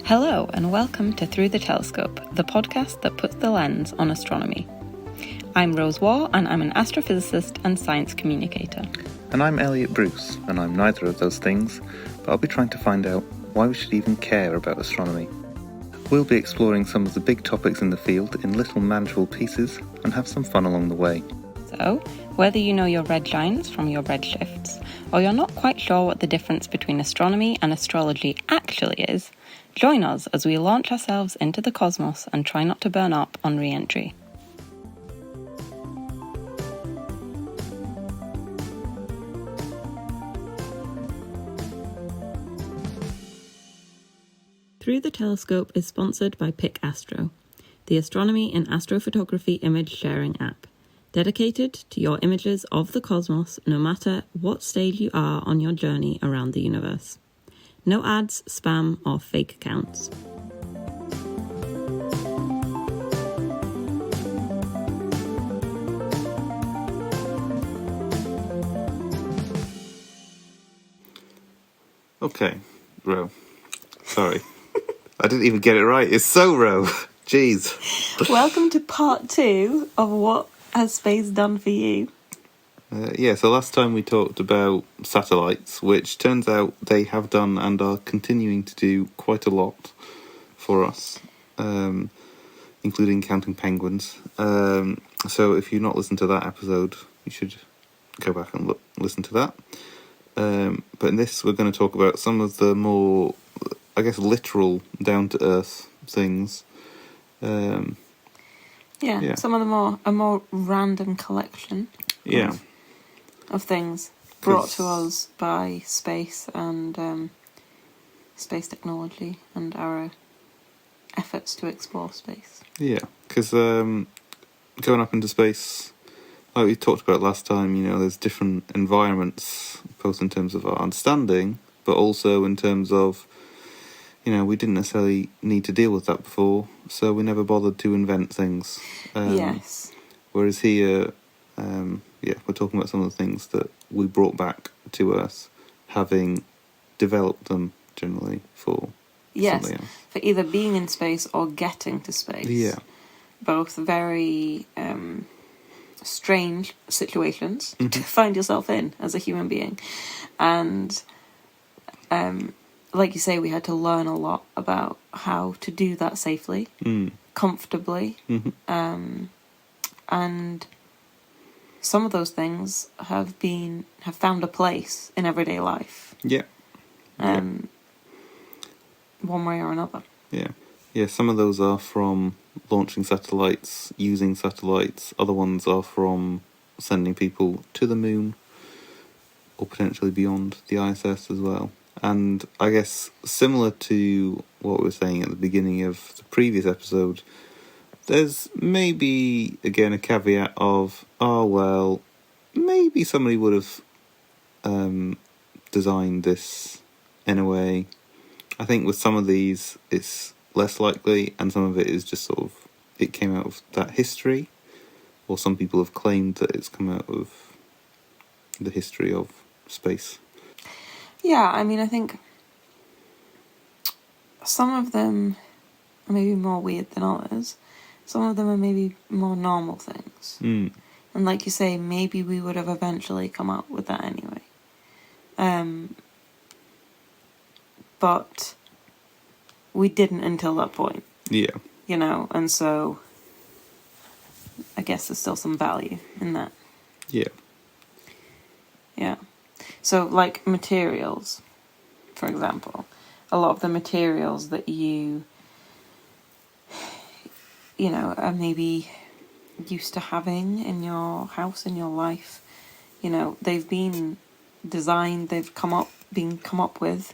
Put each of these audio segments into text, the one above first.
Hello and welcome to Through the Telescope, the podcast that puts the lens on astronomy. I'm Rose Waugh and I'm an astrophysicist and science communicator. And I'm Elliott Bruce, and I'm neither of those things, but I'll be trying to find out why we should even care about astronomy. We'll be exploring some of the big topics in the field in little manageable pieces and have some fun along the way. So, whether you know your red giants from your red shifts, or you're not quite sure what the difference between astronomy and astrology actually is, join us as we launch ourselves into the cosmos and try not to burn up on re-entry. Through the Telescope is sponsored by Pic Astro, the astronomy and astrophotography image sharing app, dedicated to your images of the cosmos no matter what stage you are on your journey around the universe. No ads, spam, or fake accounts. Okay, Ro. Sorry. I didn't even get it right. It's so Ro. Jeez. Welcome to part 2 of What Has Space Done For You? So last time we talked about satellites, which turns out they have done and are continuing to do quite a lot for us, including counting penguins. So if you've not listened to that episode, you should go back and listen to that. But in this, we're going to talk about some of the more, I guess, literal, down-to-earth things. Some of them a more random collection. Yeah. Of things brought to us by space and space technology and our efforts to explore space. Yeah, because going up into space, like we talked about last time, there's different environments, both in terms of our understanding, but also in terms of, we didn't necessarily need to deal with that before, so we never bothered to invent things. Yes. Whereas here, we're talking about some of the things that we brought back to Earth, having developed them generally for something else. For either being in space or getting to space. Yeah. Both very strange situations Mm-hmm. to find yourself in as a human being. And like you say, we had to learn a lot about how to do that safely, comfortably, and some of those things have found a place in everyday life. Yeah. One way or another. Yeah. Yeah, some of those are from launching satellites, using satellites. Other ones are from sending people to the moon, or potentially beyond the ISS as well. And I guess similar to what we were saying at the beginning of the previous episode, there's maybe, again, a caveat of, maybe somebody would have designed this in a way. I think with some of these, it's less likely, and some of it is just sort of, it came out of that history, or some people have claimed that it's come out of the history of space. Yeah, I mean, I think some of them are maybe more weird than others. Some of them are maybe more normal things. And like you say, maybe we would have eventually come up with that anyway. But we didn't until that point. Yeah. And so I guess there's still some value in that. Yeah. Yeah. So, like materials, for example, a lot of the materials that you are maybe used to having in your house, in your life, they've been designed, been come up with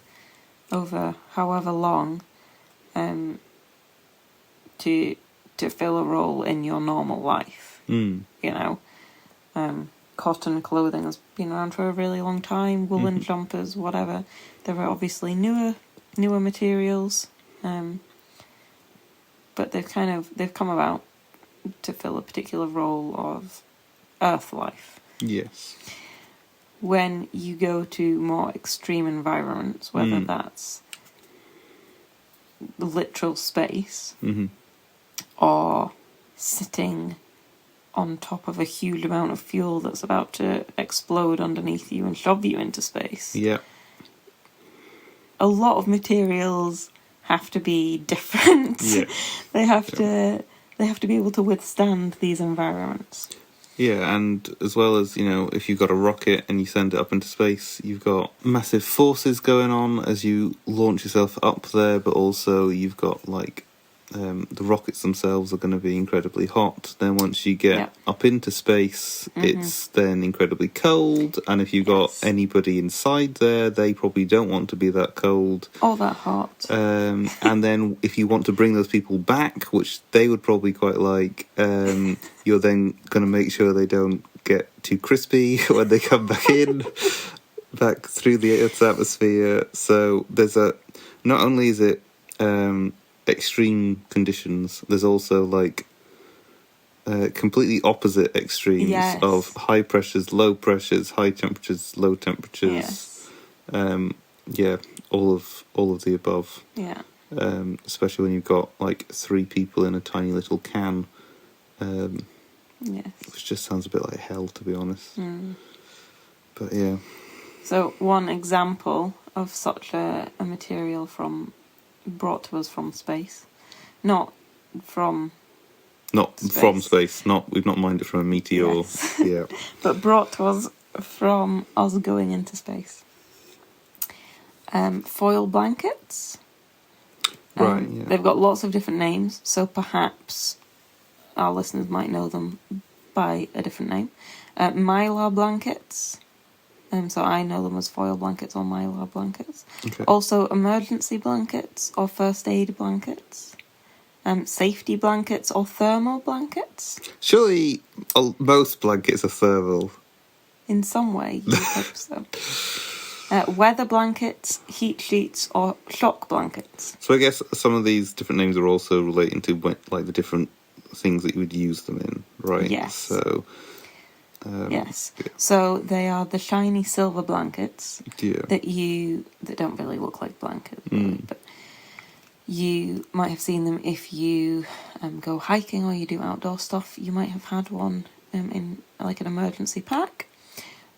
over however long, to fill a role in your normal life. Cotton clothing has been around for a really long time, woolen jumpers, whatever. There are obviously newer materials, but they've come about to fill a particular role of Earth life. Yes. when you go to more extreme environments, whether that's literal space, Mm-hmm. or sitting on top of a huge amount of fuel that's about to explode underneath you and shove you into space. Yeah. A lot of materials have to be different. Yeah. They have to be able to withstand these environments. Yeah, and as well as, if you've got a rocket and you send it up into space, you've got massive forces going on as you launch yourself up there, but also you've got, the rockets themselves are going to be incredibly hot. Then once you get up into space, it's then incredibly cold, and if you've got anybody inside there, they probably don't want to be that cold. Or that hot. And then if you want to bring those people back, which they would probably quite like, you're then going to make sure they don't get too crispy when they come back back through the Earth's atmosphere. So there's not only is it extreme conditions, there's also completely opposite extremes of high pressures, low pressures, high temperatures, low temperatures. All of the above. Yeah. Especially when you've got 3 people in a tiny little can. Which just sounds a bit like hell, to be honest. But yeah. So one example of such a material brought to us from space, not from space. We've not mined it from a meteor. Yes. Yeah. But brought to us from us going into space. Foil blankets. Right, yeah. They've got lots of different names, so perhaps our listeners might know them by a different name. Mylar blankets. So I know them as foil blankets or mylar blankets. Okay. Also emergency blankets or first aid blankets. Safety blankets or thermal blankets. Surely most blankets are thermal. In some way, you hope so. Weather blankets, heat sheets, or shock blankets. So I guess some of these different names are also relating to the different things that you would use them in, right? Yes. So. Yes. Yeah. So they are the shiny silver blankets that don't really look like blankets, really, but you might have seen them if you go hiking or you do outdoor stuff. You might have had one in an emergency pack,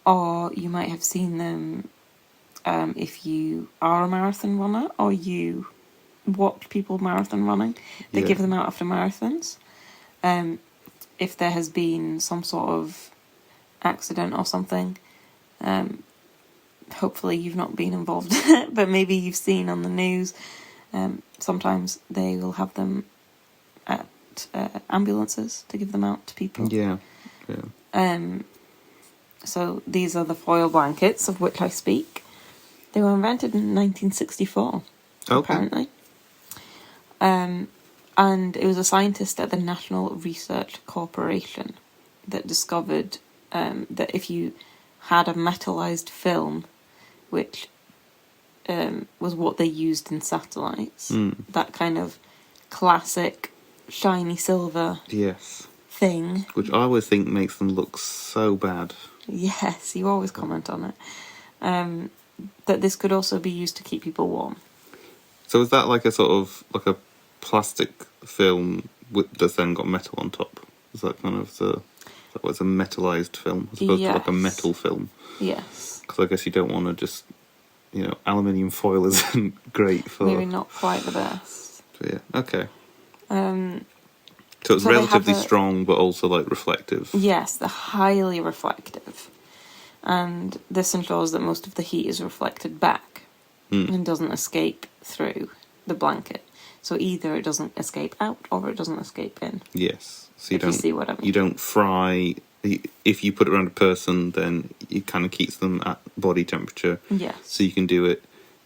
or you might have seen them if you are a marathon runner or you watch people marathon running. They give them out after marathons. If there has been some sort of accident or something, hopefully you've not been involved in it, but maybe you've seen on the news, sometimes they will have them at ambulances to give them out to people. So these are the foil blankets of which I speak. They were invented in 1964, apparently. And it was a scientist at the National Research Corporation that discovered that if you had a metallized film, which was what they used in satellites, that kind of classic shiny silver thing. Which I always think makes them look so bad. Yes, you always comment on it. That this could also be used to keep people warm. So is that like a plastic film that's then got metal on top? Is that kind of what's a metallized film as opposed to a metal film? Yes. Because I guess you don't want to just, aluminium foil isn't great for... Maybe not quite the best. But yeah, okay. So it's relatively strong, but also reflective. Yes, they're highly reflective. And this ensures that most of the heat is reflected back and doesn't escape through the blanket. So either it doesn't escape out or it doesn't escape in. Yes. So you see what I mean. You don't fry. If you put it around a person, then it kind of keeps them at body temperature. Yes. So you can do it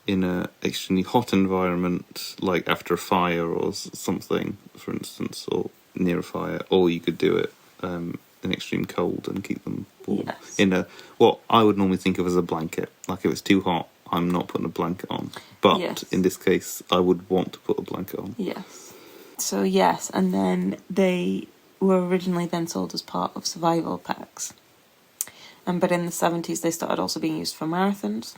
in a extremely hot environment, like after a fire or something, for instance, or near a fire, or you could do it in extreme cold and keep them warm. Yes. In what I would normally think of as a blanket. Like if it's too hot, I'm not putting a blanket on. But in this case, I would want to put a blanket on. Yes. So yes, and then they were originally then sold as part of survival packs. But in the 70s, they started also being used for marathons.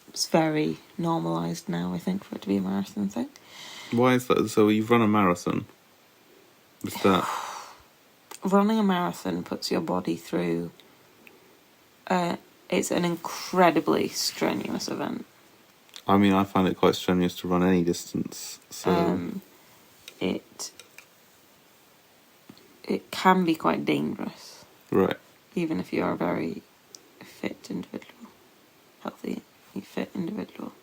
it's very normalised now, I think, for it to be a marathon thing. Why is that? So you've run a marathon. Is that... Running a marathon puts your body through... it's an incredibly strenuous event. I mean, I find it quite strenuous to run any distance, so... It can be quite dangerous. Right. Even if you're a very fit individual. Healthy, fit individual.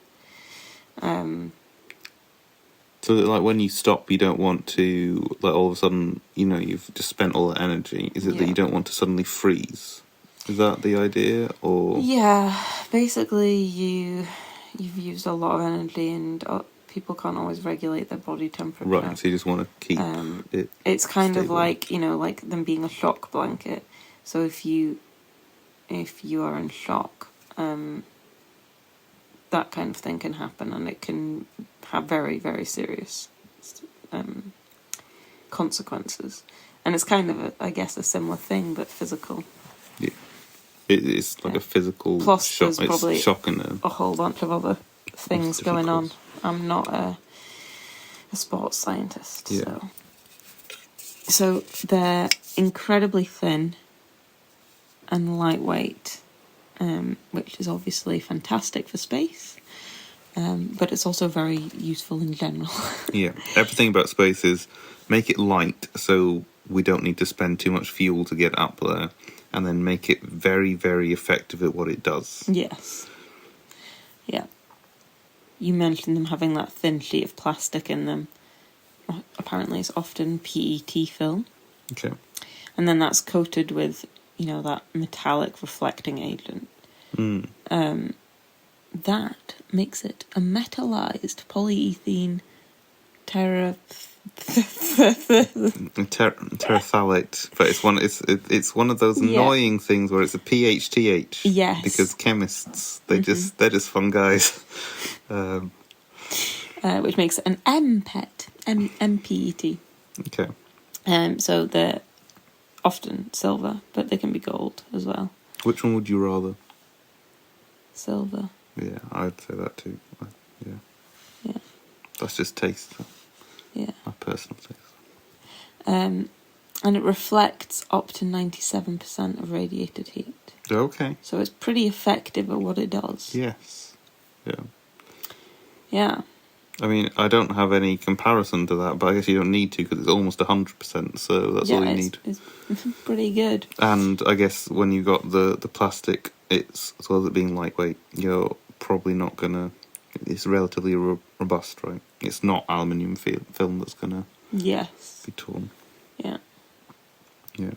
So, like, when you stop, you don't want to, like, all of a sudden, you've just spent all that energy. Is it that you don't want to suddenly freeze? Is that the idea, or...? Yeah, basically you've used a lot of energy and people can't always regulate their body temperature. Right, so you just want to keep it It's kind stable. of like, like them being a shock blanket. So if you are in shock, that kind of thing can happen, and it can have very, very serious consequences. And it's kind of, I guess, a similar thing, but physical. Yeah. It's like a physical Plus, shock. there's probably it's shocking. a whole bunch of other things going on. I'm not a sports scientist, yeah. So they're incredibly thin and lightweight, which is obviously fantastic for space, but it's also very useful in general. Yeah, everything about space is make it light so we don't need to spend too much fuel to get up there, and then make it very, very effective at what it does. Yes. Yeah. You mentioned them having that thin sheet of plastic in them. Apparently it's often PET film. Okay. And then that's coated with, that metallic reflecting agent. That makes it a metallized polyethylene terephthalate, but it's one of those annoying things where it's a PHTH. Yes. Because chemists they're just fun guys. Which makes it an MPET, MPET. Okay. So they're often silver, but they can be gold as well. Which one would you rather? Silver. Yeah, I'd say that too. Yeah. Yeah. That's just taste. Yeah. My personal taste. And it reflects up to 97% of radiated heat. Okay. So it's pretty effective at what it does. Yes. Yeah. Yeah. I mean, I don't have any comparison to that, but I guess you don't need to because it's almost 100%, so that's all you need. It's pretty good. And I guess when you've got the plastic, it's, as well as it being lightweight, you're probably not going to... It's relatively robust, right? It's not aluminium film that's going to be torn. Yeah. Yeah.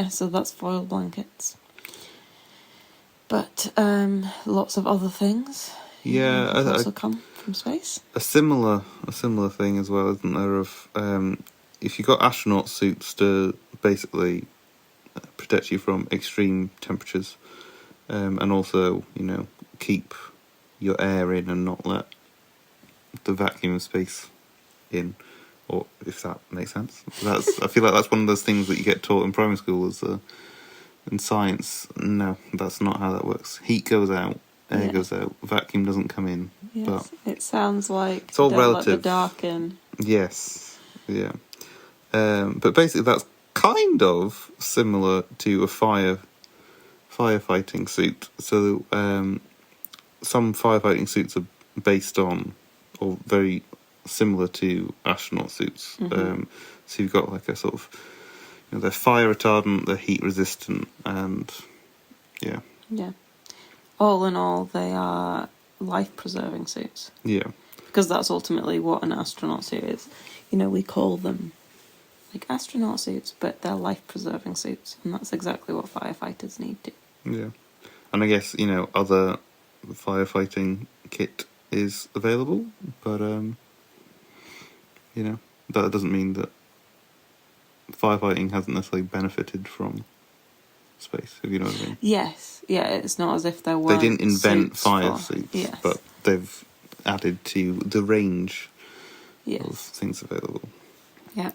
So that's foil blankets. But lots of other things. Yeah, have also come from space. A similar thing as well, isn't there? Of if you've got astronaut suits to basically protect you from extreme temperatures, and also keep your air in and not let the vacuum of space in, or if that makes sense. I feel like that's one of those things that you get taught in primary school as in science. No, that's not how that works. Heat goes out. Air goes out, vacuum doesn't come in. Yes, but it sounds like it's all don't relative. Let the dark in. Yes, yeah. But basically, that's kind of similar to a firefighting suit. So some firefighting suits are based on, or very similar to astronaut suits. Mm-hmm. So you've got like a sort of, they're fire retardant, they're heat resistant, and yeah. Yeah. All in all, they are life-preserving suits. Yeah. Because that's ultimately what an astronaut suit is. We call them like astronaut suits, but they're life-preserving suits, and that's exactly what firefighters need to. Yeah. And I guess, other firefighting kit is available, but, that doesn't mean that firefighting hasn't necessarily benefited from space, if you know what I mean. Yes, yeah, it's not as if there weren't. They didn't invent fire suits, suits, but they've added to the range of things available. Yeah.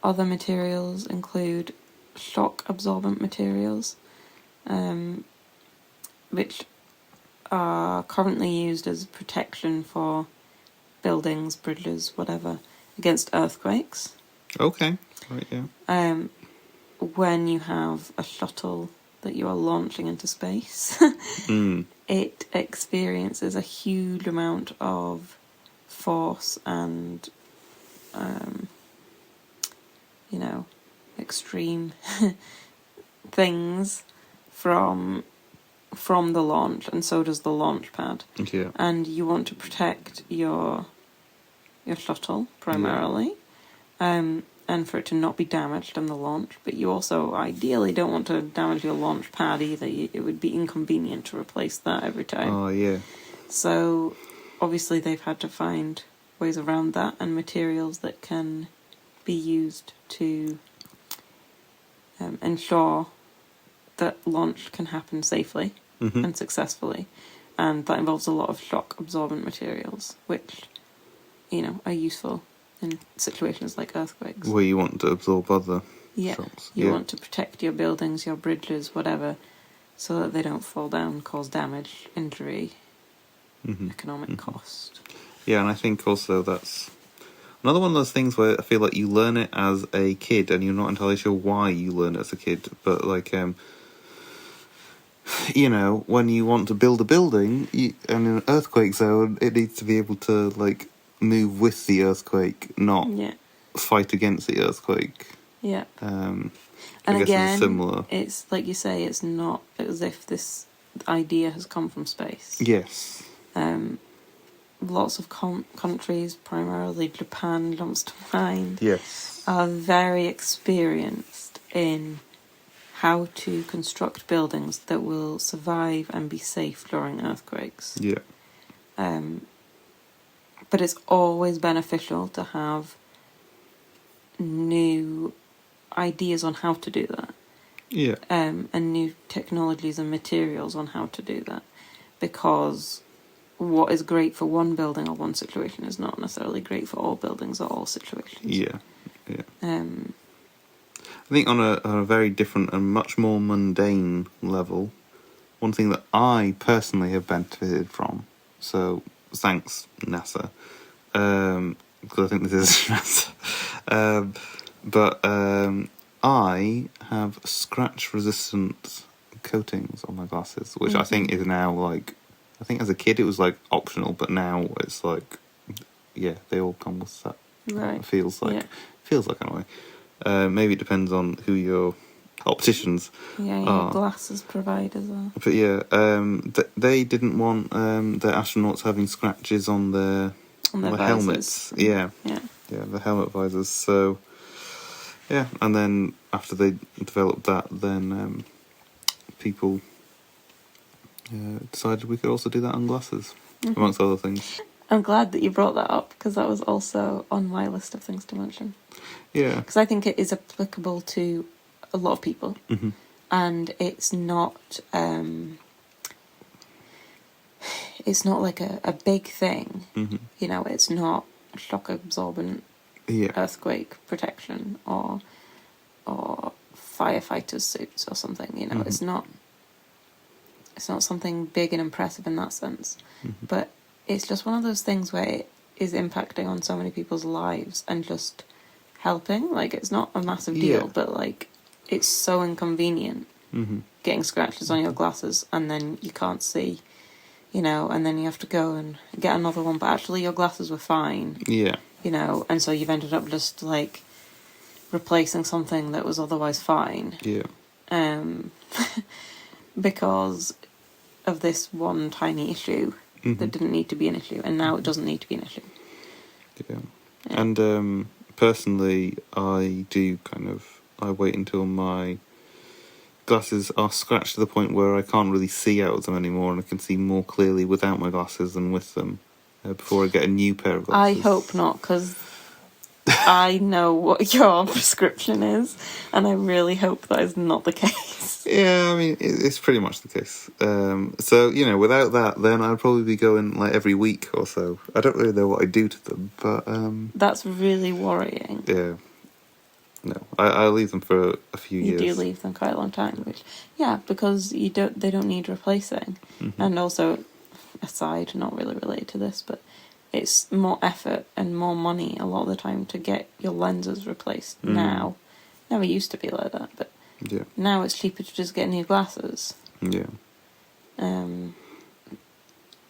Other materials include shock absorbent materials, which are currently used as protection for buildings, bridges, whatever, against earthquakes. Okay. Right. Yeah. When you have a shuttle that you are launching into space, it experiences a huge amount of force and, extreme things from the launch, and so does the launch pad. Yeah. And you want to protect your shuttle primarily, and for it to not be damaged in the launch. But you also ideally don't want to damage your launch pad either. It would be inconvenient to replace that every time. Oh, yeah. So obviously they've had to find ways around that and materials that can be used to ensure that launch can happen safely and successfully. And that involves a lot of shock absorbent materials, which, are useful in situations like earthquakes. Where you want to absorb other shocks. You want to protect your buildings, your bridges, whatever, so that they don't fall down, cause damage, injury, economic cost. Yeah, and I think also that's another one of those things where I feel like you learn it as a kid and you're not entirely sure why you learn it as a kid. But, like, when you want to build a building, and in an earthquake zone, it needs to be able to, like, move with the earthquake, not fight against the earthquake. Yeah. And again, it's similar. It's like you say, it's not as if this idea has come from space. Yes. Lots of countries, primarily Japan jumps to mind, yes, are very experienced in how to construct buildings that will survive and be safe during earthquakes. Yeah. But it's always beneficial to have new ideas on how to do that. Yeah. And new technologies and materials on how to do that. Because what is great for one building or one situation is not necessarily great for all buildings or all situations. Yeah. Yeah. I think on a very different and much more mundane level, one thing that I personally have benefited from, so thanks NASA, because I think this is NASA, but I have scratch-resistant coatings on my glasses, which I think is now, like, I think as a kid it was, like, optional, but now it's like, yeah, they all come with that. Right. It feels like anyway. Maybe it depends on who your opticians are. Your glasses providers are. But yeah, they didn't want their astronauts having scratches on their helmets. Yeah, the helmet visors. So yeah, and then after they developed that, then people decided we could also do that on glasses, amongst other things. I'm glad that you brought that up, because that was also on my list of things to mention. Yeah. Because I think it is applicable to a lot of people. And it's not like a big thing. It's not shock absorbent earthquake protection or firefighters suits or something. It's not something big and impressive in that sense. But it's just one of those things where it is impacting on so many people's lives and just helping. Like, it's not a massive deal, but, like, it's so inconvenient getting scratches on your glasses and then you can't see, and then you have to go and get another one, but actually your glasses were fine. Yeah. And so you've ended up just, like, replacing something that was otherwise fine. Yeah. Because of this one tiny issue that didn't need to be an issue, and now it doesn't need to be an issue. Yeah. And personally, I wait until my glasses are scratched to the point where I can't really see out of them anymore, and I can see more clearly without my glasses than with them, before I get a new pair of glasses. I hope not, because I know what your prescription is, and I really hope that is not the case. Yeah, I mean, it's pretty much the case. So, without that, then I'd probably be going, like, every week or so. I don't really know what I do to them, but... That's really worrying. Yeah. No, I leave them for a few You years. do leave them quite a long time, which, because they don't need replacing. Mm-hmm. And also, aside, not really related to this, but it's more effort and more money a lot of the time to get your lenses replaced now. Never used to be like that, but Yeah. now it's cheaper to just get new glasses. Yeah.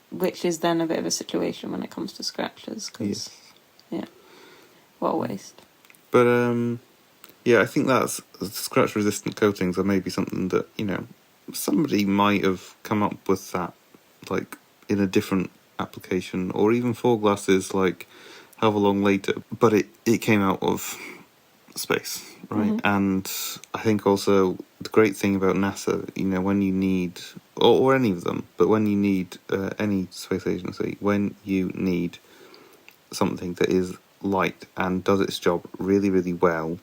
Which is then a bit of a situation when it comes to scratches, because, what a waste. But, I think that's scratch-resistant coatings are maybe something that, somebody might have come up with that, like, in a different application, or even for glasses, like, however long later. But it came out of space, right? Mm-hmm. And I think also the great thing about NASA, when you need, or any of them, but when you need any space agency, when you need something that is light and does its job really, really well,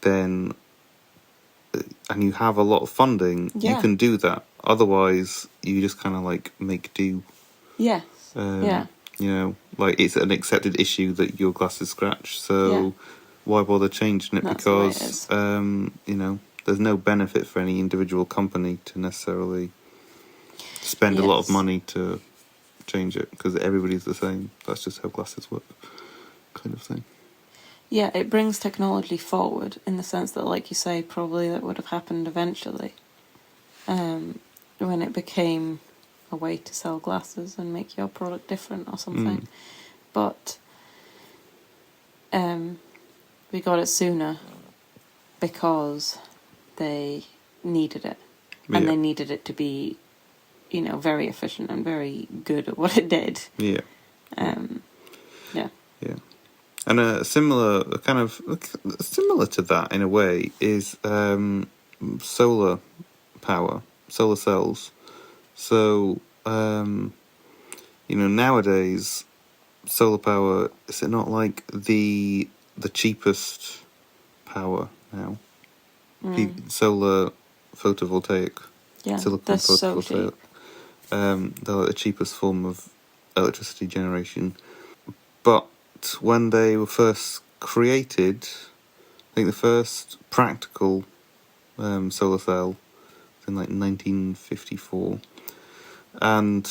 then, and you have a lot of funding, you can do that. Otherwise, you just kind of like make do. Yes. Like it's an accepted issue that your glasses scratch, so why bother changing it? That's the way it Because, is. there's no benefit for any individual company to necessarily spend a lot of money to change it, because everybody's the same. That's just how glasses work, kind of thing. Yeah, it brings technology forward in the sense that, like you say, probably that would have happened eventually, when it became a way to sell glasses and make your product different or something. But we got it sooner because they needed it, and they needed it to be, very efficient and very good at what it did. Yeah. Yeah. And a similar to that in a way is solar power, solar cells. So nowadays solar power, is it not like the cheapest power now? Solar photovoltaic. Yeah, Silicon they're so photovoltaic. cheap. They're like the cheapest form of electricity generation. But when they were first created, I think the first practical solar cell was in like 1954, and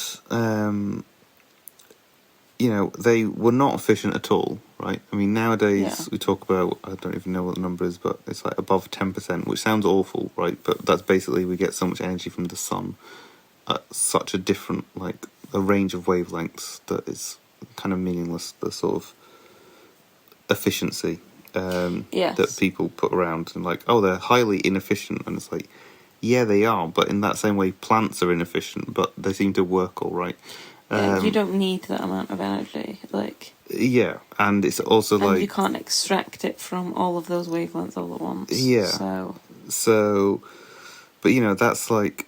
they were not efficient at all, right? I mean, nowadays we talk about, I don't even know what the number is, but it's like above 10%, which sounds awful, right? But that's basically, we get so much energy from the sun at such a different, like, a range of wavelengths that is kind of meaningless, the sort of efficiency that people put around, and like, oh, they're highly inefficient, and it's like, yeah, they are, but in that same way plants are inefficient, but they seem to work all right. You don't need that amount of energy, like. Yeah, and it's also and like, you can't extract it from all of those wavelengths all at once. Yeah. So, but that's like,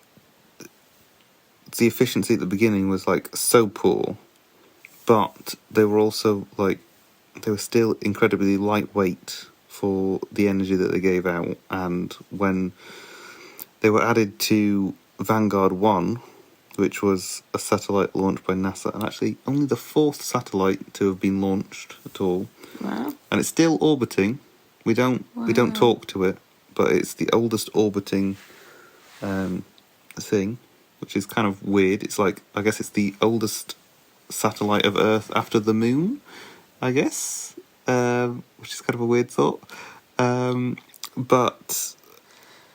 the efficiency at the beginning was like so poor, but they were also like, they were still incredibly lightweight for the energy that they gave out. And when they were added to Vanguard 1, which was a satellite launched by NASA, and actually only the fourth satellite to have been launched at all. Wow. And it's still orbiting. We don't talk to it, but it's the oldest orbiting thing, which is kind of weird. It's like, I guess it's the oldest satellite of Earth after the moon, I guess, which is kind of a weird thought. But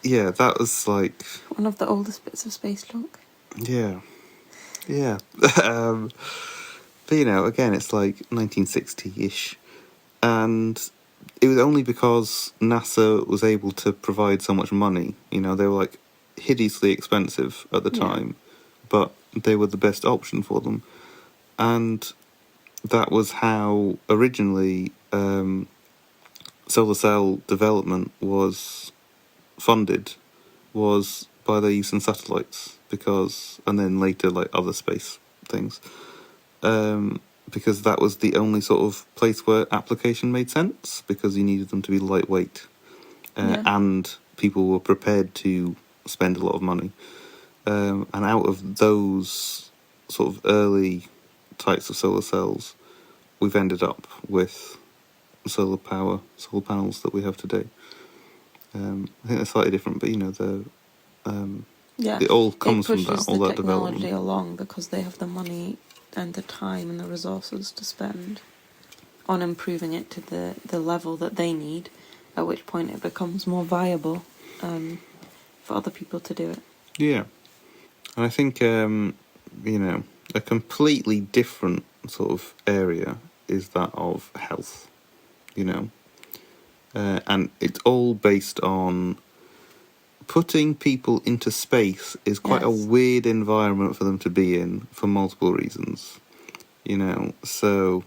yeah, that was like one of the oldest bits of space junk. Yeah. But again, it's like 1960-ish, and it was only because NASA was able to provide so much money. They were like hideously expensive at the time, but they were the best option for them, and that was how originally solar cell development was funded, was by their use in satellites, and then later like other space things, because that was the only sort of place where application made sense, because you needed them to be lightweight, and people were prepared to spend a lot of money, and out of those sort of early types of solar cells, we've ended up with solar panels that we have today. I think they're slightly different, but Yeah, it all comes it from pushes that, all the that technology development. along because they have the money and the time and the resources to spend on improving it to the level that they need, at which point it becomes more viable for other people to do it. Yeah. And I think, a completely different sort of area is that of health, and it's all based on putting people into space is quite a Yes. weird environment for them to be in for multiple reasons, so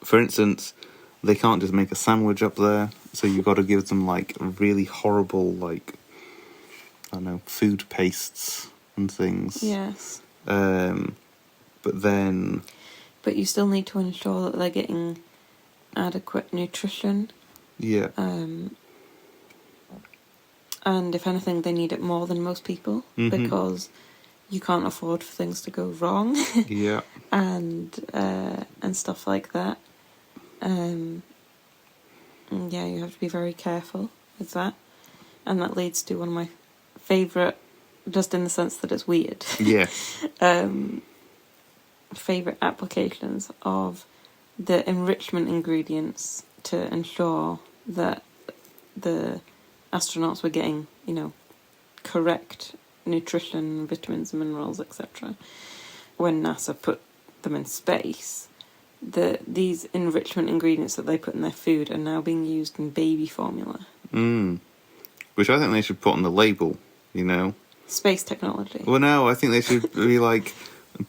for instance, they can't just make a sandwich up there, so you've got to give them like really horrible, like, I don't know, food pastes and things. Yes. But then... But you still need to ensure that they're getting adequate nutrition. Yeah. And if anything, they need it more than most people, because you can't afford for things to go wrong. Yeah. and stuff like that. Yeah, you have to be very careful with that. And that leads to one of my favourite, just in the sense that it's weird. Yeah. Favourite applications of the enrichment ingredients to ensure that the astronauts were getting, correct nutrition, vitamins, minerals, etc. When NASA put them in space, these enrichment ingredients that they put in their food are now being used in baby formula. Which I think they should put on the label, Space technology. Well, no, I think they should be like,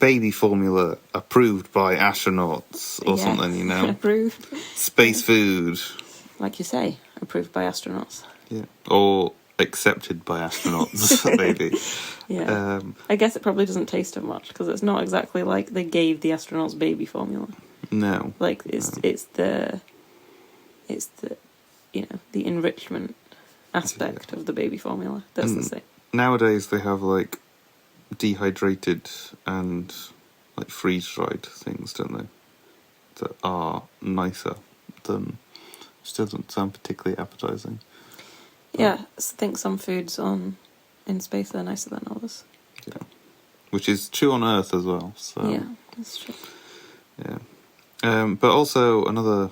baby formula approved by astronauts or something, Approved. Space food. Like you say, approved by astronauts. Yeah. Or accepted by astronauts, maybe. Yeah. I guess it probably doesn't taste of much, because it's not exactly like they gave the astronauts baby formula. No. Like, it's the the enrichment aspect of the baby formula. That's the thing. Nowadays they have like dehydrated and like freeze-dried things, don't they? That are nicer than... Which doesn't sound particularly appetising. Yeah, I think some foods in space are nicer than others. Yeah. Which is true on Earth as well. So. Yeah, that's true. Yeah. But also another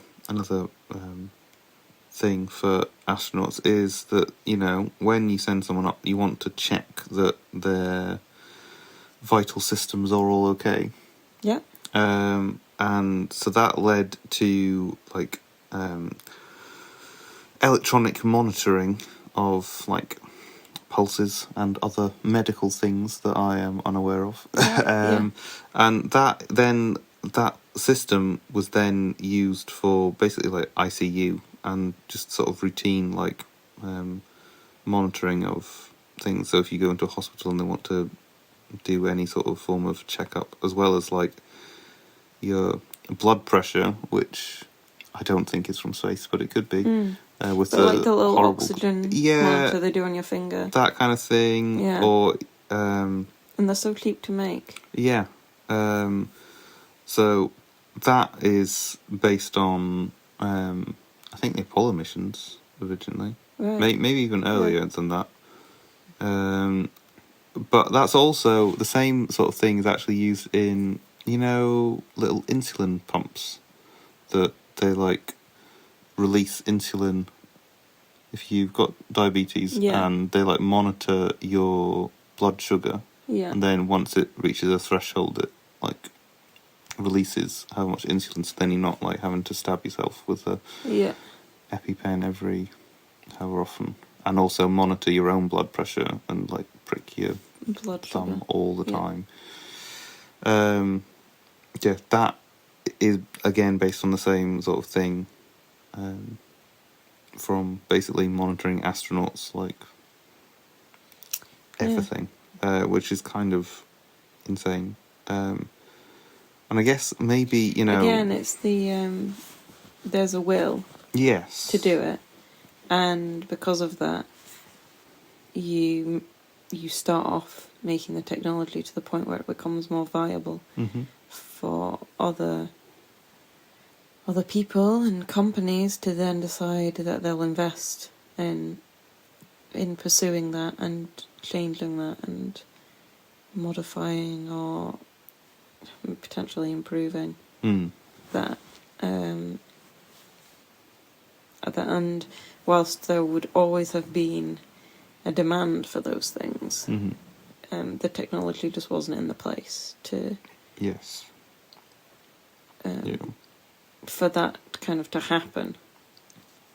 thing for astronauts is that, when you send someone up, you want to check that their vital systems are all okay. Yeah. And so that led to, like, electronic monitoring of, like, pulses and other medical things that I am unaware of. Yeah. And that system was then used for basically like ICU and just sort of routine like monitoring of things. So if you go into a hospital and they want to do any sort of form of checkup, as well as like your blood pressure, which I don't think is from space, but it could be. With but the like the little horrible oxygen monitor they do on your finger. that kind of thing. Yeah. Or and they're so cheap to make. yeah. So that is based on I think the Apollo missions originally. Right. Maybe even earlier than that. But that's also the same sort of thing is actually used in, little insulin pumps that they like release insulin if you've got diabetes, and they like monitor your blood sugar. Yeah. And then once it reaches a threshold, it like releases how much insulin, so then you're not like having to stab yourself with a EpiPen every however often, and also monitor your own blood pressure and like prick your blood thumb sugar all the time. That is again based on the same sort of thing, from basically monitoring astronauts like everything, which is kind of insane. And I guess maybe, again, it's the there's a will to do it, and because of that you start off making the technology to the point where it becomes more viable for other people and companies to then decide that they'll invest in pursuing that and changing that and modifying or potentially improving that. And whilst there would always have been a demand for those things, the technology just wasn't in the place to for that kind of to happen.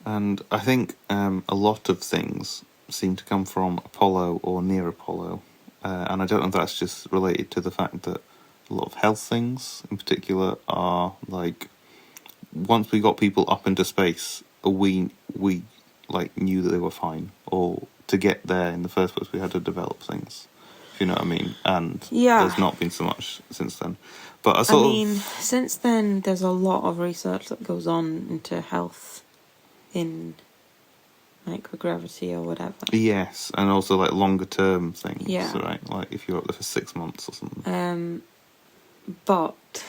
And I think a lot of things seem to come from Apollo or near Apollo, and I don't know if that's just related to the fact that a lot of health things in particular are like, once we got people up into space, we like knew that they were fine, or to get there in the first place we had to develop things, if you know what I mean. And there's not been so much since then. But since then there's a lot of research that goes on into health in microgravity or whatever. Yes, and also like longer term things, yeah. Right? Like if you're up there for 6 months or something. But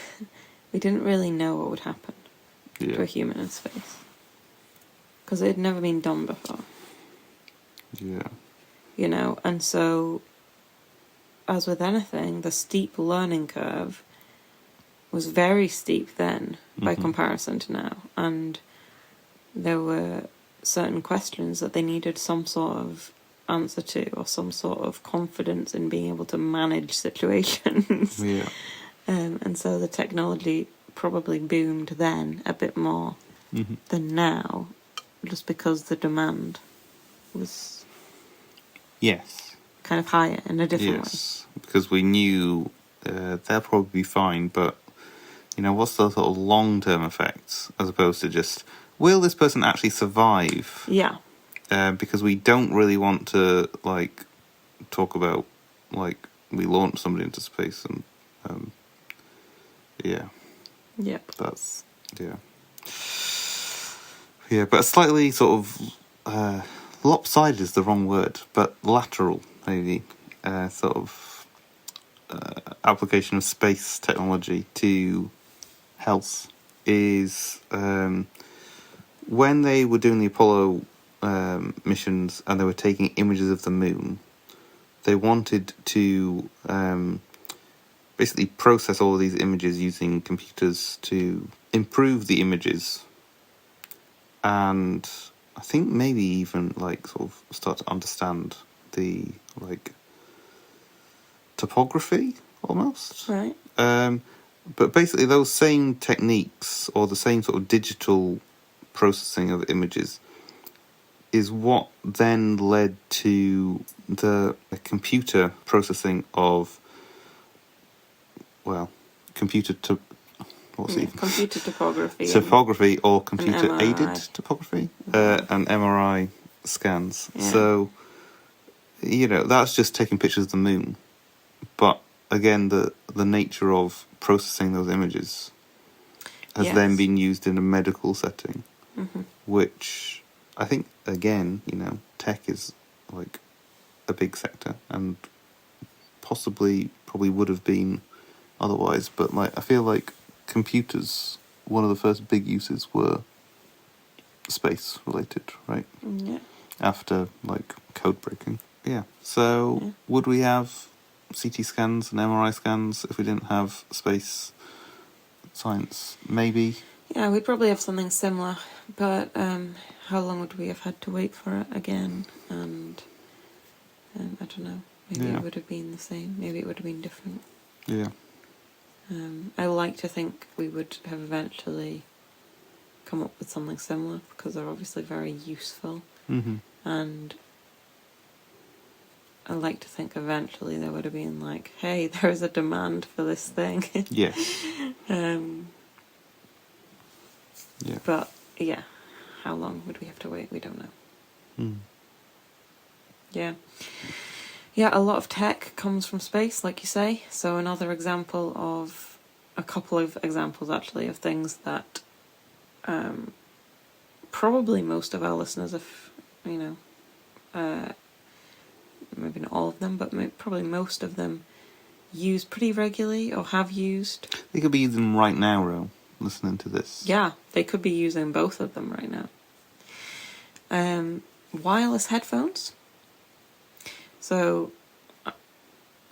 we didn't really know what would happen to a human in space. Because it had never been done before. Yeah. You know, and so, as with anything, the steep learning curve was very steep then by comparison to now. And there were certain questions that they needed some sort of answer to, or some sort of confidence in being able to manage situations. Yeah. And so the technology probably boomed then a bit more than now, just because the demand was kind of higher in a different way. Because we knew they'll probably be fine, but you know, what's the sort of long-term effects, as opposed to just, will this person actually survive? Yeah. Because we don't really want to like talk about like we launched somebody into space and that's but slightly sort of lopsided is the wrong word, but lateral maybe sort of application of space technology to health is when they were doing the Apollo missions and they were taking images of the moon, they wanted to basically process all of these images using computers to improve the images, and I think maybe even like sort of start to understand the like topography almost. Right. But basically those same techniques, or the same sort of digital processing of images, is what then led to the computer processing of, computer topography. Topography or computer-aided topography and MRI scans. Yeah. So, you know, that's just taking pictures of the moon. But again, the nature of processing those images has then been used in a medical setting, which I think, again, you know, tech is like a big sector and probably would have been otherwise, but like I feel like computers, one of the first big uses were space related, right? Yeah. After like code breaking. Yeah. So would we have CT scans and MRI scans if we didn't have space science? Maybe. Yeah, we'd probably have something similar, but how long would we have had to wait for it again? And I don't know. Maybe it would have been the same. Maybe it would have been different. Yeah. I like to think we would have eventually come up with something similar, because they're obviously very useful. And I like to think eventually there would have been like, hey, there is a demand for this thing. Yeah. But yeah, how long would we have to wait? We don't know. Yeah. Yeah, a lot of tech comes from space, like you say. So another example of, a couple of examples actually, of things that probably most of our listeners, if, you know, maybe not all of them, but probably most of them use pretty regularly or have used. They could be using them right now, Ro, listening to this. Yeah, they could be using both of them right now. wireless headphones. So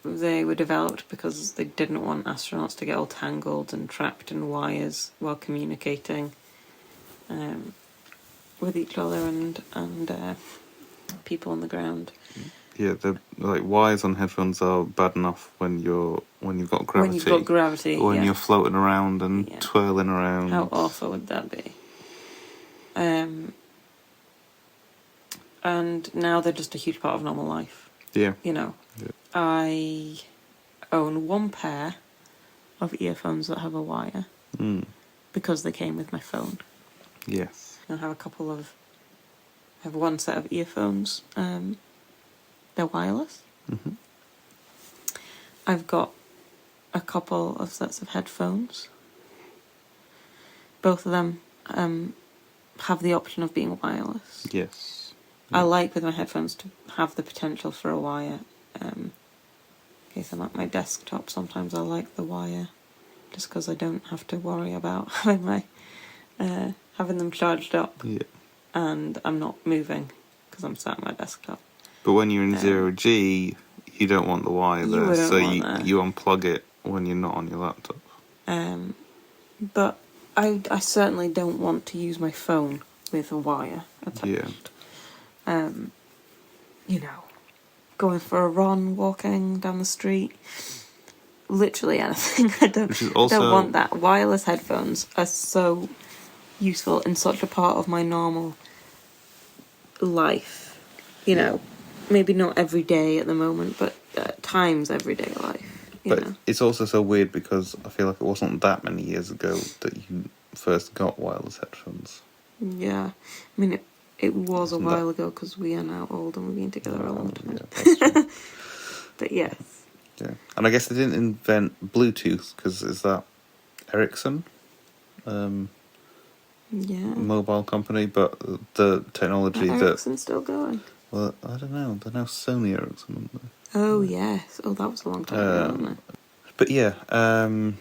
they were developed because they didn't want astronauts to get all tangled and trapped in wires while communicating with each other and people on the ground. Yeah, the like wires on headphones are bad enough when you've got gravity. When you've got gravity, or when yeah. you're floating around and twirling around. How awful would that be? And now they're just a huge part of normal life. Yeah. You know, Yeah. I own one pair of earphones that have a wire because they came with my phone. Yes. I have one set of earphones. They're wireless. Mm-hmm. I've got a couple of sets of headphones. Both of them have the option of being wireless. Yes. I like with my headphones to have the potential for a wire. In case I'm at my desktop, sometimes I like the wire, just because I don't have to worry about having them charged up. Yeah. And I'm not moving because I'm sat at my desktop. But when you're in 0G, you don't want the wire there, so you unplug it when you're not on your laptop. But I certainly don't want to use my phone with a wire attached. Yeah. You know, going for a run, walking down the street, literally anything. I don't want that. Wireless headphones are so useful and such a part of my normal life. You know, maybe not every day at the moment, but at times everyday life. But know? It's also so weird because I feel like it wasn't that many years ago that you first got wireless headphones. Yeah, I mean it was a while ago because we are now old and we've been together a long time. Yeah, that's true. But yes. Yeah, and I guess they didn't invent Bluetooth because is that Ericsson? Mobile company, but the technology that Ericsson's still going. Well, I don't know. They're now Sony Ericsson, aren't they? Oh yes. Oh, that was a long time ago, wasn't it? But yeah, I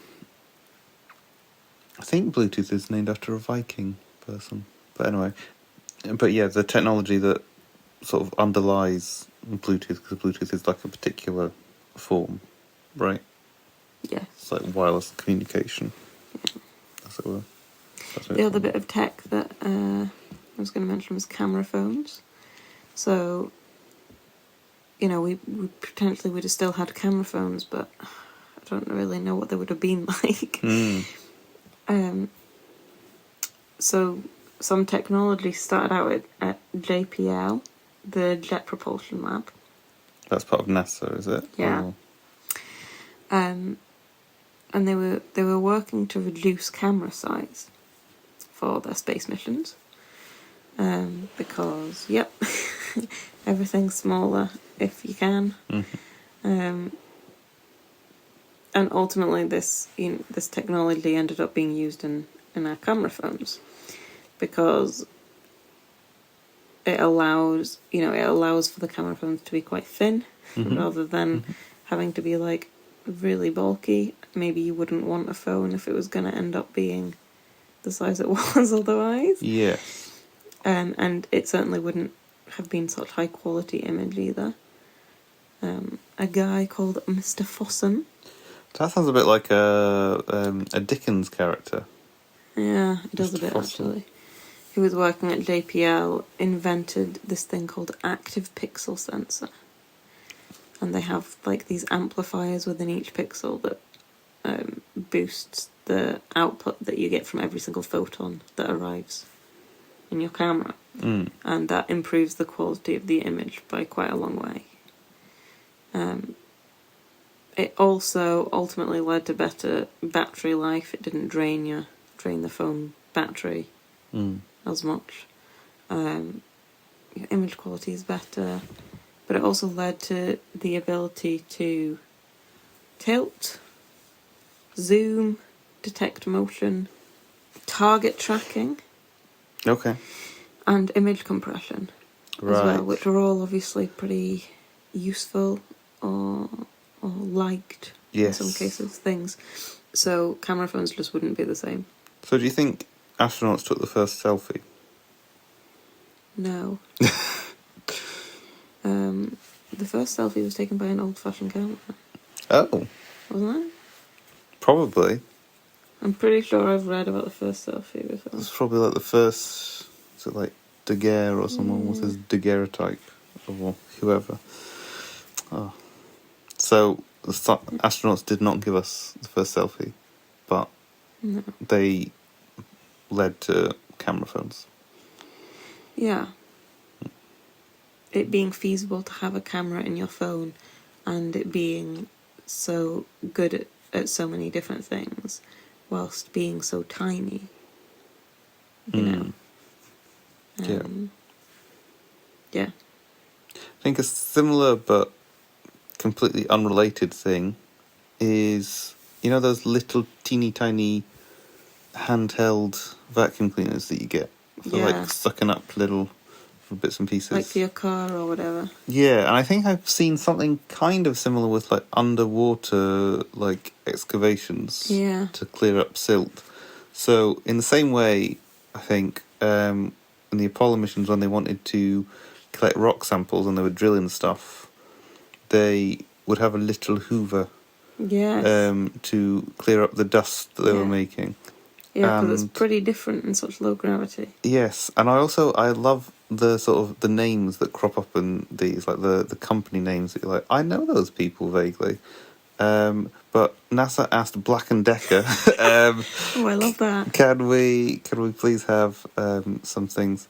think Bluetooth is named after a Viking person. But anyway, the technology that sort of underlies Bluetooth, because Bluetooth is like a particular form, right? Yes. It's like wireless communication. Yeah. That's what the other bit of tech that I was going to mention was camera phones. So, you know, we potentially would have still had camera phones, but I don't really know what they would have been like. So some technology started out at JPL, the Jet Propulsion Lab. That's part of NASA, is it? Yeah. Or... And they were working to reduce camera size for their space missions. Because everything's smaller if you can. Mm-hmm. And ultimately this technology ended up being used in our camera phones because it allows for the camera phones to be quite thin rather than having to be like really bulky. Maybe you wouldn't want a phone if it was going to end up being the size it was otherwise. Yes. And it certainly wouldn't have been such high quality image either. A guy called Mr. Fossum. That sounds a bit like a Dickens character. Yeah, it does Mr. a bit Fossum. actually. Who was working at JPL, invented this thing called active pixel sensor. And they have like these amplifiers within each pixel that boosts the output that you get from every single photon that arrives in your camera. And that improves the quality of the image by quite a long way. It also ultimately led to better battery life. It didn't drain the phone battery as much. Your image quality is better, but it also led to the ability to tilt, zoom, detect motion, target tracking. Okay. And image compression as well, which are all obviously pretty useful or liked in some cases things. So camera phones just wouldn't be the same. So do you think astronauts took the first selfie? No. the first selfie was taken by an old-fashioned camera, Oh, wasn't it? probably. I'm pretty sure I've read about the first selfie before. It's probably like the first, is it like Daguerre or someone was his daguerreotype or whoever. Oh. So the astronauts did not give us the first selfie, but No. they led to camera phones. Yeah. It being feasible to have a camera in your phone and it being so good at so many different things whilst being so tiny. You know? Yeah. I think a similar but completely unrelated thing is, you know, those little teeny tiny handheld vacuum cleaners that you get for like sucking up little bits and pieces, like for your car or whatever. Yeah, and I think I've seen something kind of similar with like underwater like excavations to clear up silt. So in the same way, I think in the Apollo missions when they wanted to collect rock samples and they were drilling stuff, they would have a little hoover to clear up the dust that they were making. Yeah, because it's pretty different in such low gravity. Yes, and I love the sort of the names that crop up in these, like the company names that you're like, I know those people vaguely. But NASA asked Black & Decker, oh, I love that. Can we please have some things?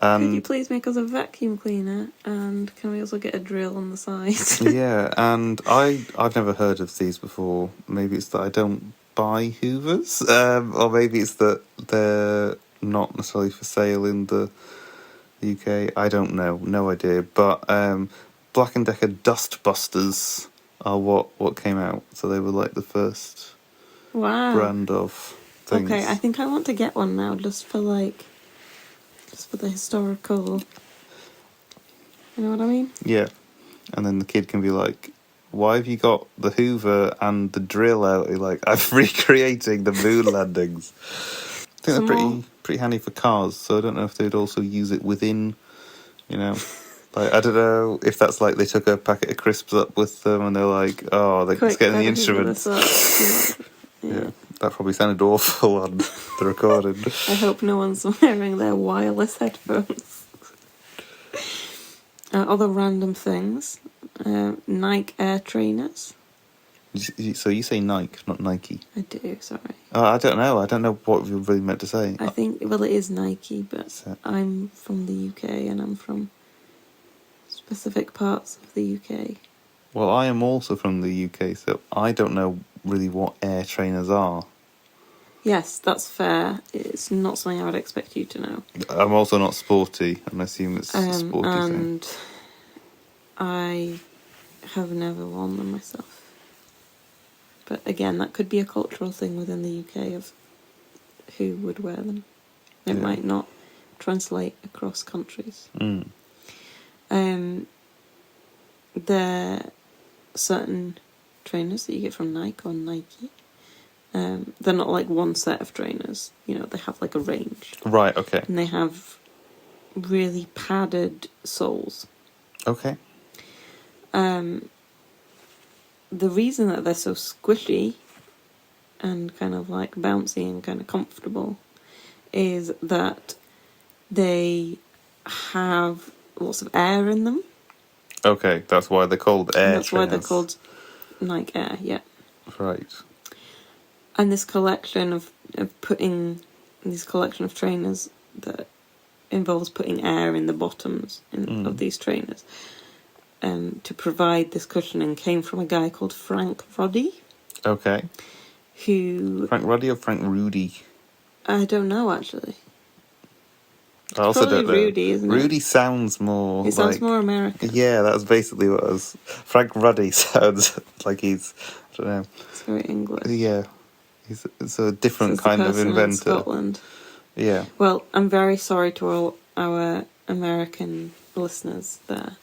And could you please make us a vacuum cleaner? And can we also get a drill on the side? Yeah, and I've never heard of these before. Maybe it's that I don't buy Hoovers, or maybe it's that they're not necessarily for sale in the UK. I don't know, no idea. But Black & Decker Dust Busters are what came out. So they were like the first brand of things. Okay, I think I want to get one now, just for the historical. You know what I mean? Yeah, and then the kid can be like, why have you got the Hoover and the drill out? You're like, I'm recreating the moon landings. I think they're pretty handy for cars, so I don't know if they'd also use it within, you know. Like, I don't know if that's like they took a packet of crisps up with them and they're like, oh, they're just getting the instruments. Yeah, that probably sounded awful on the recording. I hope no one's wearing their wireless headphones. Other random things. Nike Air Trainers. So you say Nike, not Nike? I do, sorry. I don't know. I don't know what you're really meant to say. I think, well, it is Nike, but I'm from the UK and I'm from specific parts of the UK. Well, I am also from the UK, so I don't know really what Air Trainers are. Yes, that's fair. It's not something I would expect you to know. I'm also not sporty, and I assume it's a sporty thing. And I have never worn them myself. But again, that could be a cultural thing within the UK of who would wear them. It might not translate across countries. There are certain trainers that you get from Nike or Nike. They're not like one set of trainers. You know, they have like a range. Right, okay. And they have really padded soles. Okay. The reason that they're so squishy and kind of like bouncy and kind of comfortable is that they have lots of air in them. Okay, that's why they're called Air That's Trainers. why they're called Nike Air, yeah. Right. And this collection of trainers that involves putting air in the bottoms of these trainers to provide this cushioning came from a guy called Frank Roddy. Okay. Frank Roddy or Frank Rudy? I don't know, actually. I also don't know. Rudy, isn't it? Rudy sounds more. It sounds more American. Yeah, that's basically what it was. Frank Ruddy sounds like he's. I don't know. It's very English. Yeah, it's a different kind of inventor. In Scotland. Yeah. Well, I'm very sorry to all our American listeners there,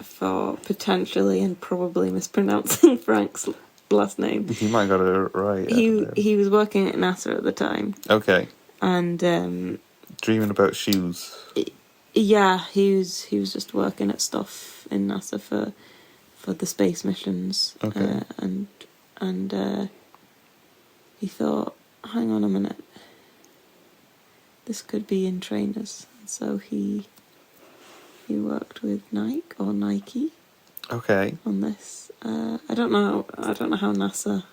for potentially and probably mispronouncing Frank's last name. He might have got it right. He was working at NASA at the time. Okay. And dreaming about shoes. Yeah, he was just working at stuff in NASA for the space missions. Okay. And he thought, hang on a minute, this could be in trainers. So he worked with Nike Okay. on this. I don't know how NASA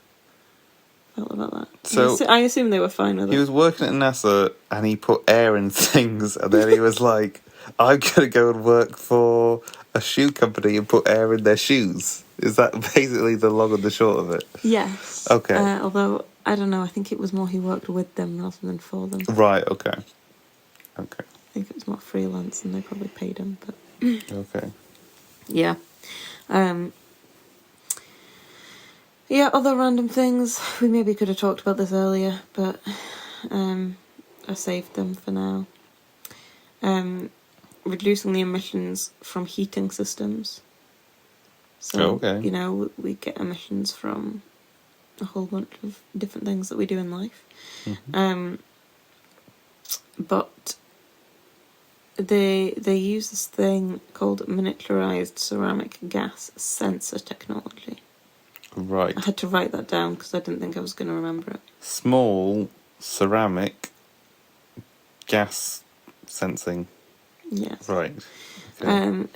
felt about that. So I assume they were fine with it. he was working at NASA and he put air in things, and then he was like, I'm going to go and work for a shoe company and put air in their shoes. Is that basically the long and the short of it? Yes. Okay. Although, I don't know, I think it was more he worked with them rather than for them. Right, okay. Okay. I think it was more freelance and they probably paid him, but... Okay. Yeah. Yeah, other random things. We maybe could have talked about this earlier, but I saved them for now. Reducing the emissions from heating systems. So, okay. We get emissions from a whole bunch of different things that we do in life. Mm-hmm. But they use this thing called miniaturized ceramic gas sensor technology. Right. I had to write that down because I didn't think I was going to remember it. Small ceramic gas sensing. Yes. Right. Okay.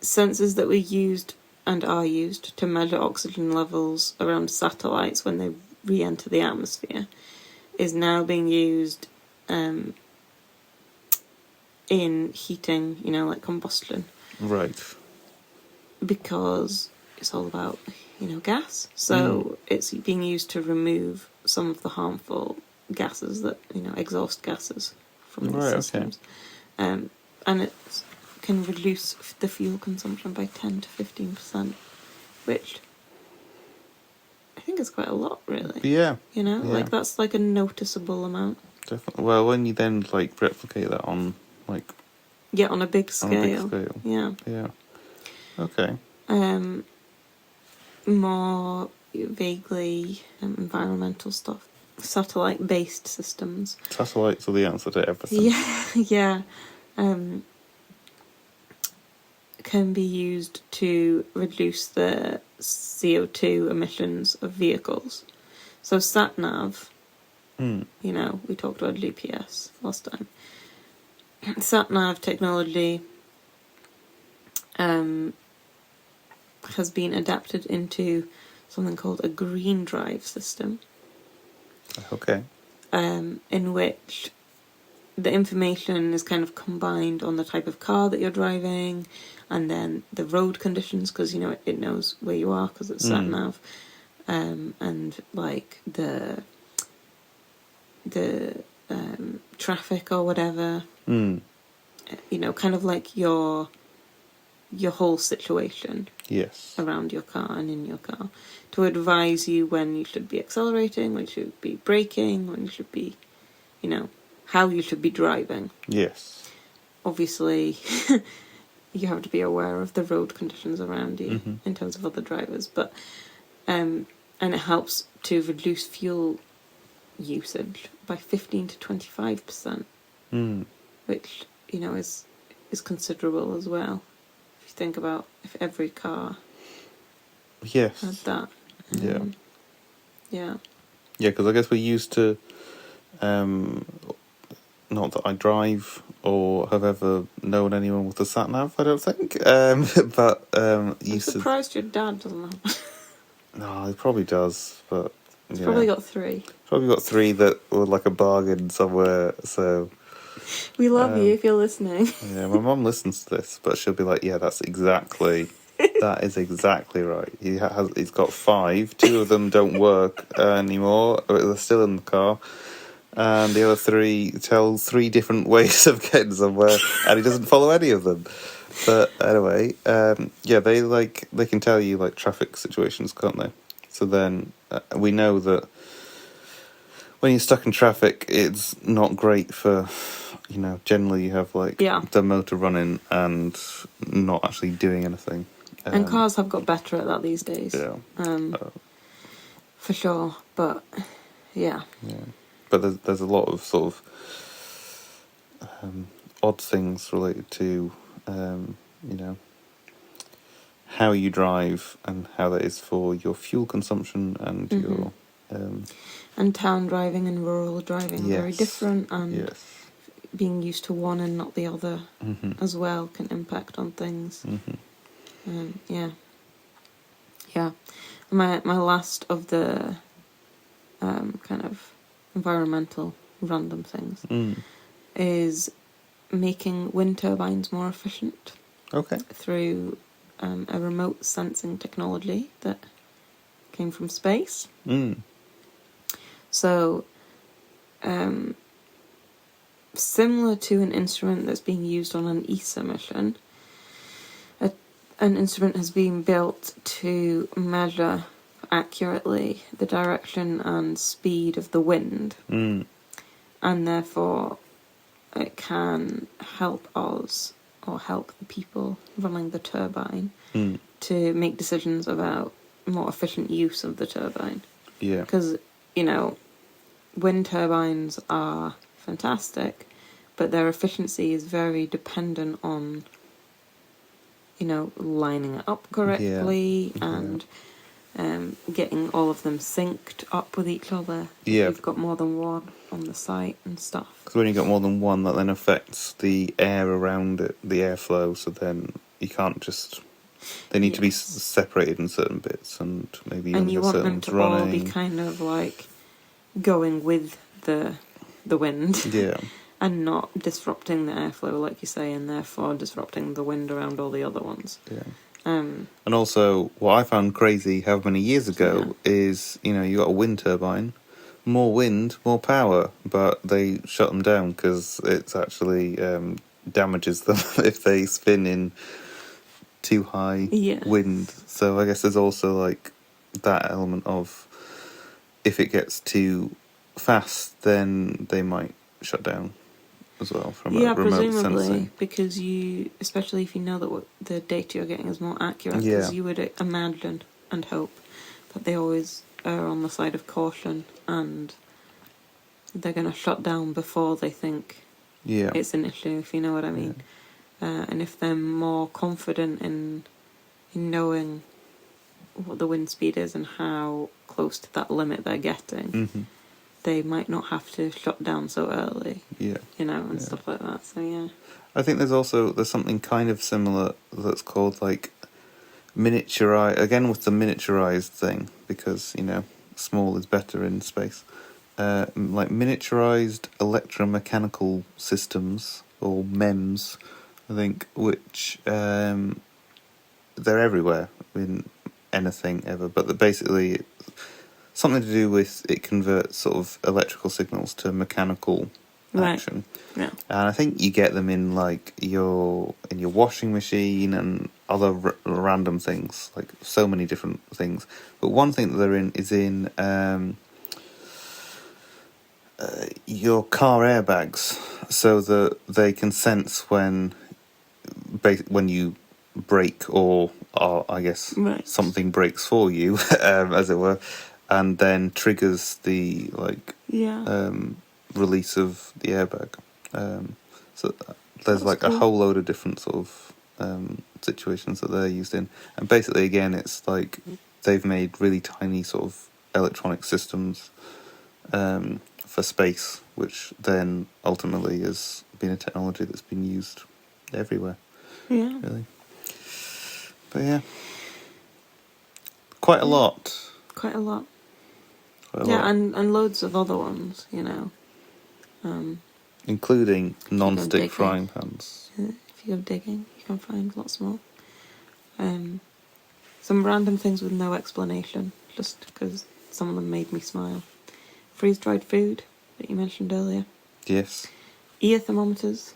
Sensors that were used and are used to measure oxygen levels around satellites when they re-enter the atmosphere is now being used in heating, like combustion. Right. Because it's all about, gas. So it's being used to remove some of the harmful gases that, exhaust gases from these systems. Okay. And it can reduce the fuel consumption by 10 to 15%, which I think is quite a lot, really. Yeah. Like that's like a noticeable amount. Definitely. Well, when you then replicate that on on a big scale. Yeah. Yeah. Okay. More vaguely environmental stuff. Satellite-based systems. Satellites are the answer to everything. Yeah. Can be used to reduce the CO2 emissions of vehicles. So sat-nav, we talked about GPS last time. Sat-nav technology has been adapted into something called a green drive system. Okay. In which the information is kind of combined on the type of car that you're driving, and then the road conditions, because it knows where you are because it's sat nav, and like the traffic or whatever. Kind of like your whole situation. Yes. Around your car and in your car, to advise you when you should be accelerating, when you should be braking, when you should be, how you should be driving. Yes. Obviously, you have to be aware of the road conditions around you in terms of other drivers, but and it helps to reduce fuel usage by 15 to 25%, which is considerable as well. If you think about if every car had that. Yeah, Yeah, because I guess we're used to, not that I drive or have ever known anyone with a sat-nav, I don't think, but I'm surprised your dad doesn't have. No, he probably does, but he's probably got 3. Probably got 3 that were like a bargain somewhere, so... We love you if you're listening. Yeah, my mum listens to this, but she'll be like, yeah, that is exactly right. He's got 5. 2 of them don't work anymore. They're still in the car. And the other 3 tell 3 different ways of getting somewhere, and he doesn't follow any of them. But anyway, they can tell you like traffic situations, can't they? So then we know that when you're stuck in traffic, it's not great for, generally you have the motor running and not actually doing anything. And cars have got better at that these days. Yeah. For sure, but yeah. Yeah. But there's a lot of sort of odd things related to, how you drive and how that is for your fuel consumption and your... and town driving and rural driving are very Yes. different, and Yes. being used to one and not the other as well can impact on things. Yeah. My last of the kind of environmental random things is making wind turbines more efficient. Okay. Through a remote sensing technology that came from space. So, similar to an instrument that's being used on an ESA mission, an instrument has been built to measure accurately the direction and speed of the wind, and therefore it can help us, or help the people running the turbine, to make decisions about more efficient use of the turbine. Yeah. Because, wind turbines are fantastic, but their efficiency is very dependent on, lining it up correctly and getting all of them synced up with each other. Yeah. If you've got more than one on the site and stuff. Because when you got more than one, that then affects the air around it, the airflow, so then you can't just... They need to be separated in certain bits, and maybe and only you have want certain them ones to running. all be kind of like going with the wind. Yeah. And not disrupting the airflow, like you say, and therefore disrupting the wind around all the other ones. Yeah. And also, what I found crazy how many years ago is, you got a wind turbine, more wind, more power, but they shut them down because it's actually damages them if they spin in too high wind. So I guess there's also like that element of if it gets too fast, then they might shut down as well from a remote presumably, sensing. because especially if you know that the data you're getting is more accurate, because you would imagine and hope that they always are on the side of caution and they're going to shut down before they think it's an issue, if you know what I mean. And if they're more confident in knowing what the wind speed is and how close to that limit they're getting, they might not have to shut down so early. And stuff like that. So I think there's something kind of similar that's called like miniaturize, again with the miniaturized thing, because small is better in space. Like miniaturized electromechanical systems, or MEMS, I think, which they're everywhere in anything ever, but basically something to do with it converts sort of electrical signals to mechanical action. Yeah. And I think you get them in like your washing machine and other random things, like so many different things. But one thing that they're in is in your car airbags, so that they can sense when you brake or I guess something brakes for you, as it were, and then triggers the release of the airbag. So there's like a whole load of different sort of situations that they're used in, and basically again it's like they've made really tiny sort of electronic systems for space, which then ultimately has been a technology that's been used everywhere. Really. But quite a lot. And loads of other ones, including non-stick frying pans. If you go digging, you can find lots more. Some random things with no explanation, just because some of them made me smile. Freeze-dried food that you mentioned earlier. Yes. Ear thermometers.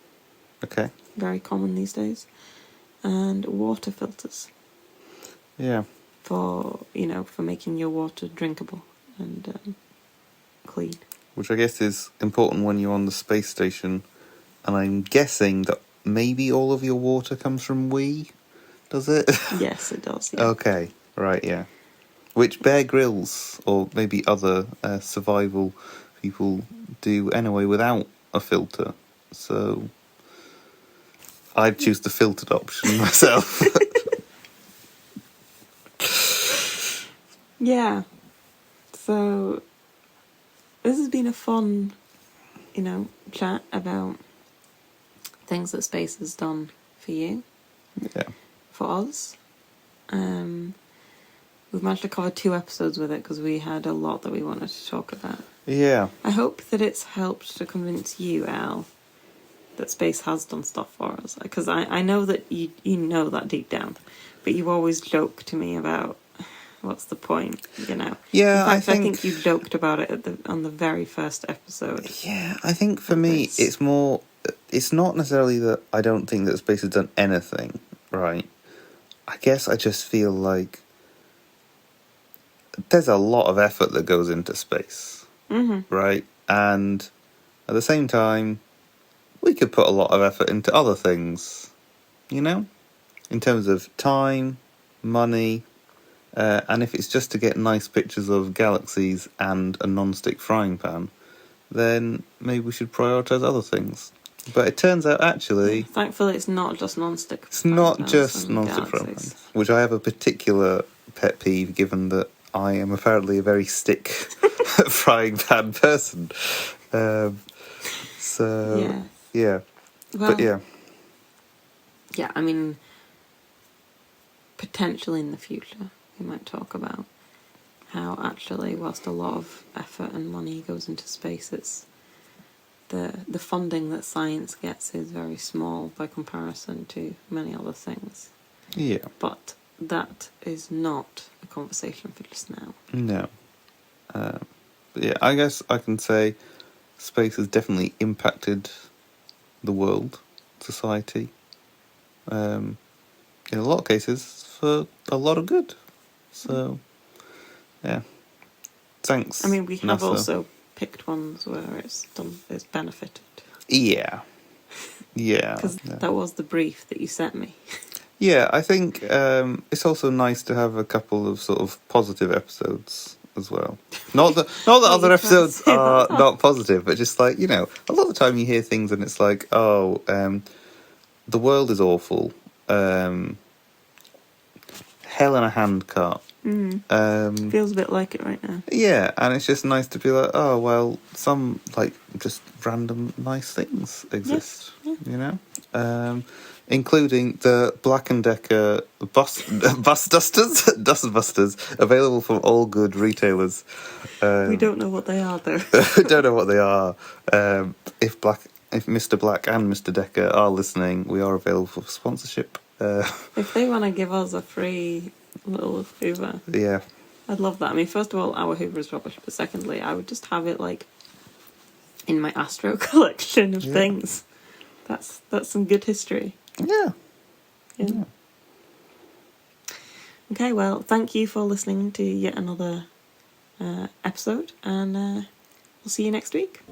Okay. Very common these days. And water filters. Yeah. For making your water drinkable and clean. Which I guess is important when you're on the space station, and I'm guessing that maybe all of your water comes from Wii, does it? Yes, it does, yeah. Okay, right, yeah. Which Bear Grylls, or maybe other survival people do anyway without a filter, so I'd choose the filtered option myself. Yeah. So this has been a fun, chat about things that space has done for you. Yeah. For us. We've managed to cover 2 episodes with it because we had a lot that we wanted to talk about. Yeah. I hope that it's helped to convince you, Al, that space has done stuff for us. Because I know that you know that deep down, but you always joke to me about what's the point, Yeah, In fact, I think you joked about it on the very first episode. Yeah, I think for me, it's more... It's not necessarily that I don't think that space has done anything, right? I guess I just feel like there's a lot of effort that goes into space, right? And at the same time, we could put a lot of effort into other things, in terms of time, money, and if it's just to get nice pictures of galaxies and a non-stick frying pan, then maybe we should prioritise other things. But it turns out, actually... Thankfully, it's not just non-stick. It's not just non-stick frying pans, which I have a particular pet peeve, given that I am apparently a very stick frying pan person. Yeah. Well, but yeah. Yeah, I mean, potentially in the future, we might talk about how actually, whilst a lot of effort and money goes into space, it's the funding that science gets is very small by comparison to many other things. Yeah. But that is not a conversation for just now. No. But yeah, I guess I can say space has definitely impacted the world, society, in a lot of cases for a lot of good. So, yeah. Thanks. I mean, we have NASA. also picked ones where it's benefited. Yeah. Yeah. Because that was the brief that you sent me. Yeah, I think it's also nice to have a couple of sort of positive episodes as well. Not that other episodes are not positive, but just like, a lot of the time you hear things and it's like, the world is awful. Hell in a handcart. Feels a bit like it right now. Yeah, and it's just nice to be like, oh, well, some, just random nice things exist, including the Black & Decker bus dusters, dust busters, available from all good retailers. We don't know what they are, though. We don't know what they are. If Mr. Black and Mr. Decker are listening, we are available for sponsorship. If they want to give us a free little Hoover, yeah, I'd love that. I mean, first of all, our Hoover is rubbish, but secondly, I would just have it in my Astro collection of things. That's some good history. Yeah. Okay, well, thank you for listening to yet another episode, and we'll see you next week.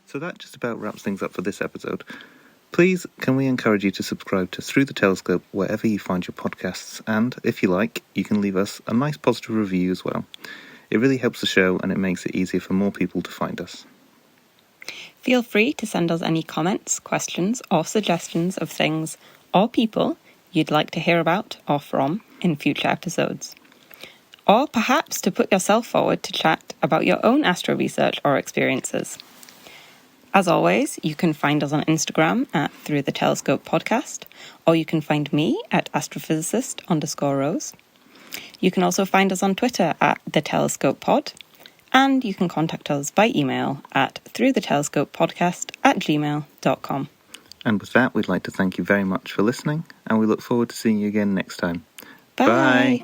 So that just about wraps things up for this episode. Please, can we encourage you to subscribe to Through the Telescope wherever you find your podcasts, and if you like, you can leave us a nice positive review as well. It really helps the show and it makes it easier for more people to find us. Feel free to send us any comments, questions, or suggestions of things or people you'd like to hear about or from in future episodes. Or perhaps to put yourself forward to chat about your own astro research or experiences. As always, you can find us on Instagram at Through the Telescope Podcast, or you can find me at astrophysicist_Rose. You can also find us on Twitter at The Telescope Pod, and you can contact us by email at throughthetelescopepodcast@gmail.com. And with that, we'd like to thank you very much for listening, and we look forward to seeing you again next time. Bye. Bye.